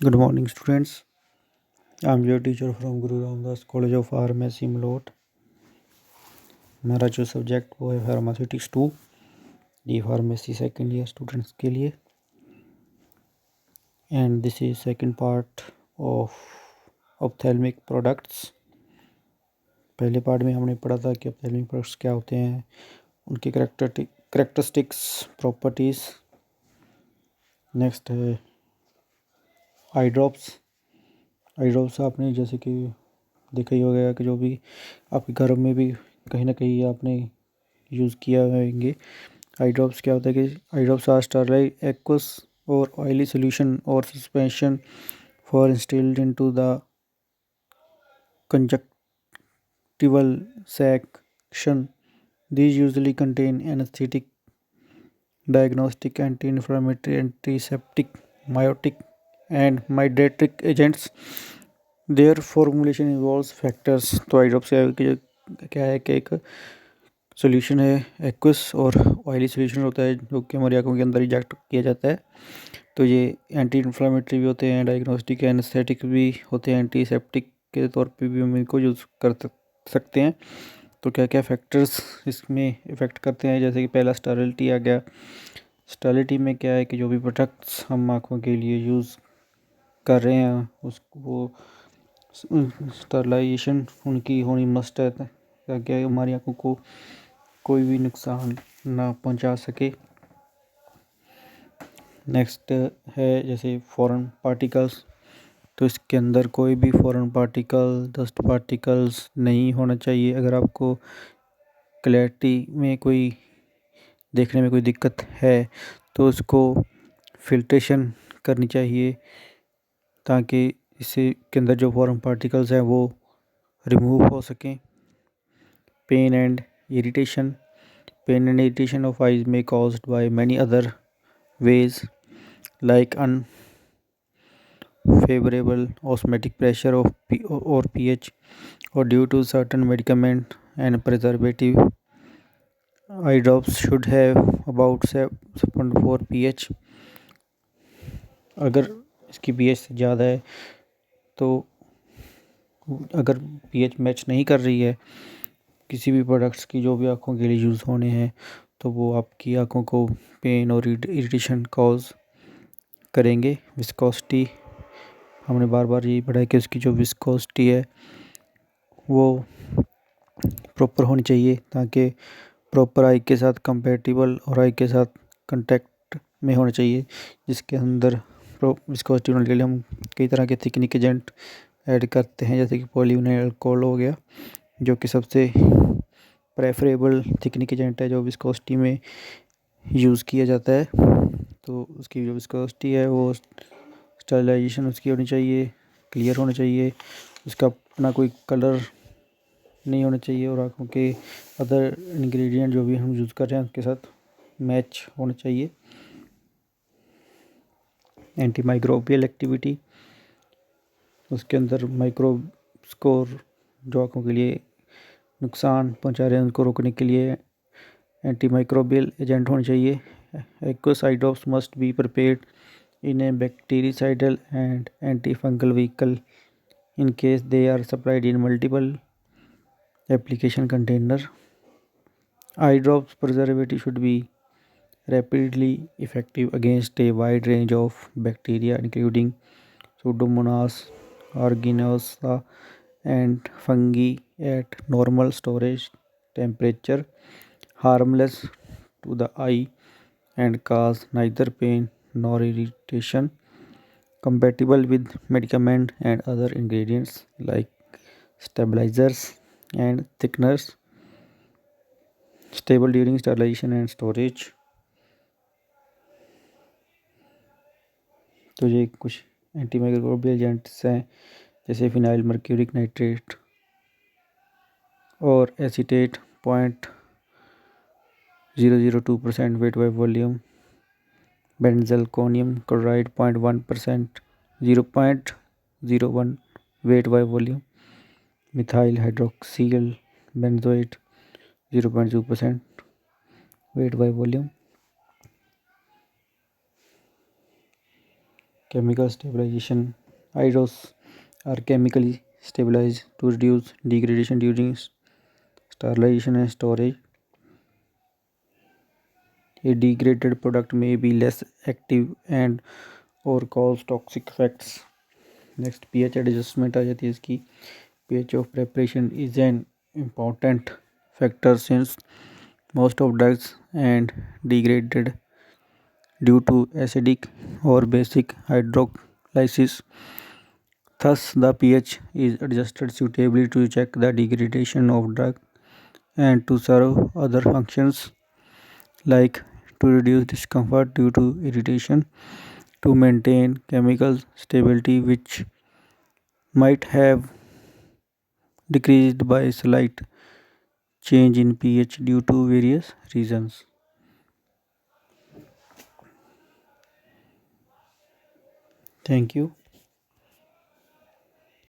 Good morning, students. I'm your teacher from Guru Ramdas College of Pharmacy, Malot. मेरा जो subject वो है pharmaceutics 2 D pharmacy second year students के लिए and this is second part of ophthalmic products. पहले part में हमने पढ़ा था कि ऑप्थेल्मिक प्रोडक्ट्स क्या होते हैं, उनकी करेक्टरिस्टिक्स, प्रॉपर्टीज़। नेक्स्ट है आई ड्रॉप्स आपने जैसे कि देखा ही होगा कि जो भी आपके घर में भी कहीं ना कहीं आपने यूज़ किया होंगे। आई ड्रॉप्स क्या होता है कि eye drops are sterile aqueous और ऑयली सोल्यूशन और suspension for instilled into the conjunctival section. These usually contain anesthetic, diagnostic, anti-inflammatory, antiseptic, myotic, and mydriatic agents. Their formulation involves factors. तो eye drops क्या है कि एक solution है aqueous और oily solution होता है जो कि हमारी आँखों के अंदर इंजेक्ट किया जाता है। तो ये एंटी इन्फ्लामेटरी भी होते हैं, डायग्नोस्टिक एनेस्थेटिक भी होते हैं, एंटीसेप्टिक के तौर पे भी हम इनको यूज़ कर सकते हैं। तो क्या क्या फैक्टर्स इसमें इफ़ेक्ट करते हैं, जैसे कि पहला स्टेरिलिटी आ गया। स्टेरिलिटी में क्या है कि जो भी प्रोडक्ट्स हम आँखों के लिए यूज़ कर रहे हैं वो स्टरलाइजेशन उनकी होनी मस्ट है ताकि हमारी आँखों को कोई भी नुकसान ना पहुंचा सके। नेक्स्ट है जैसे फॉरेन पार्टिकल्स, तो इसके अंदर कोई भी फॉरेन पार्टिकल, डस्ट पार्टिकल्स नहीं होना चाहिए। अगर आपको क्लैरिटी में कोई देखने में कोई दिक्कत है तो उसको फिल्ट्रेशन करनी चाहिए ताकि इससे के अंदर जो फॉरेन पार्टिकल्स हैं वो रिमूव हो सकें। Pain and irritation of eyes may caused by many other ways like unfavorable osmotic pressure or pH or due to certain medicament and preservative. Eye drops should have about 7.4 pH. अगर इसकी pH से ज़्यादा है तो अगर pH match नहीं कर रही है किसी भी प्रोडक्ट्स की जो भी आँखों के लिए यूज़ होने हैं तो वो आपकी आँखों को पेन और इरिटेशन कॉज करेंगे। विस्कोसिटी, हमने बार बार यही पढ़ा है कि उसकी जो विस्कोसिटी है वो प्रॉपर होनी चाहिए ताकि प्रॉपर आई के साथ कंपेटिबल और आई के साथ कांटेक्ट में होना चाहिए, जिसके अंदर विस्कोसिटी होने के लिए हम कई तरह के थिकनिंग एजेंट ऐड करते हैं, जैसे कि पॉलीविनाइल अल्कोहल हो गया जो कि सबसे प्रेफरेबल थिकनिंग एजेंट है जो विस्कोसिटी में यूज़ किया जाता है। तो उसकी जो विस्कोसिटी है वो स्टरलाइजेशन उसकी होनी चाहिए, क्लियर होना चाहिए, उसका अपना कोई कलर नहीं होना चाहिए और आँखों के अदर इंग्रेडिएंट जो भी हम यूज़ कर रहे हैं उसके साथ मैच होना चाहिए। एंटी माइक्रोबियल एक्टिविटी, उसके अंदर माइक्रोब स्कोर जो आँखों के लिए नुकसान पहुंचा रहे हैं उनको रोकने के लिए एंटी माइक्रोबियल एजेंट होने चाहिए। Aqueous eye drops must be prepared in a bactericidal and antifungal vehicle in case they are supplied in multiple application container. Eye drops preservative should be rapidly effective against a wide range of bacteria including Pseudomonas aeruginosa and fungi at normal storage temperature, harmless to the eye and cause neither pain nor irritation, compatible with medicament and other ingredients like stabilizers and thickeners, stable during sterilization and storage। तो ये कुछ antimicrobial agents हैं जैसे phenyl mercuric nitrate और acetate 0.002% weight by volume, benzalkonium chloride 0.1%, 0.01 weight by volume, methyl hydroxyl benzoate 0.2% weight by volume. chemical stabilization. Iros are chemically stabilized to reduce degradation during sterilization and storage. A degraded product may be less active and or cause toxic effects. Next pH adjustment आ जाती है इसकी. pH of preparation is an important factor since most of drugs and degraded due to acidic or basic hydrolysis. Thus, the pH is adjusted suitably to check the degradation of drug and to serve other functions like to reduce discomfort due to irritation, to maintain chemical stability which might have decreased by slight change in pH due to various reasons. Thank you.